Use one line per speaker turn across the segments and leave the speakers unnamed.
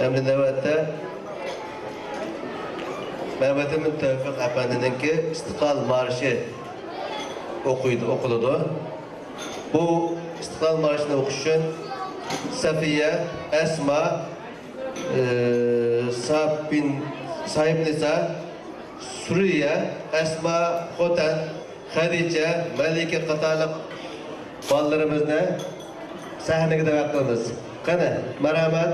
Emri navbatda Mehmet'in Tevfik Efendi'ninki İstiklal Marşı okundu. Bu İstiklal Marşı'nı okuş için Safiye, Esma, Sahib Nisa, Suriye, Esma, Hoten, Hadice, Melike Katarlık ballarımızla sahneye davet kılınız. Kana, merhamet.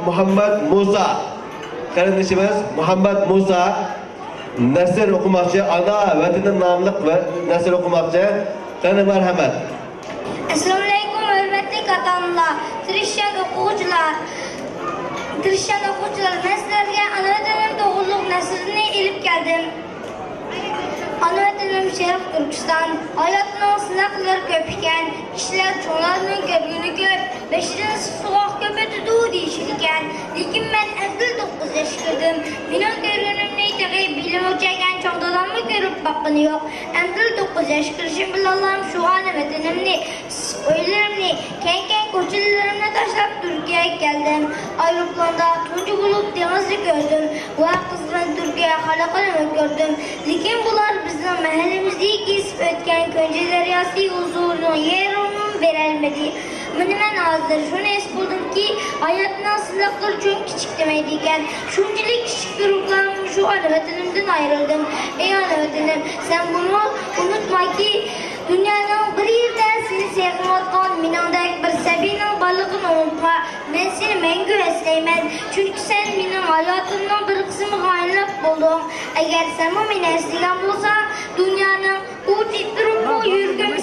Muhammed Musa, kardeşimiz Muhammed Musa, nesir okumakçı, ana vatının namlık ve nesir okumakçı, sana merhamet.
Esselamu Aleyküm hürmetli katanlar, Krishyan okuyucular, ben sizlerge ana vatanım doğulluk nesrini ilip geldim. Ana vatanım Şerif Türkistan, hayatının sınakları köpüken, kişiler çoğlarının köpüğünü köp, beşirin soğuk köpü tuduğu değişirken, lekin ben 59 yaş gördüm. Benim görünüm neydi bilim uçarken çoğdadan mı görüp bakını yok. 59 yaş kırışım bilallam şu ana vatanımni, söylerimni, kenken koçullarımla taşlap Türkiye'ye geldim. Aeroplanda tuncu bulup denizli gördüm. Bu kızların Türkiye'ye halakalarını gördüm. Lekin bunlar bizim mahallemizde kesip ötken könce deryası huzurunu yer onun verilmedi. Mən azdır, şunu es buldum ki hayatından sılakları çok küçük demeydiken şuncalık küçük gruplarım şu ana vatanımdan ayrıldım. Ey ana vatanım, sen bunu unutma ki dünyanın bir yerden seni sevdim atkan minandaki bir sebinin balığını unutma. Ben seni mengü esleymen çünkü sen benim hayatımdan bir kısmı hainlik buldun. Eğer sen bu beni esleyen olsa dünyanın bu ciddurumu yürgümü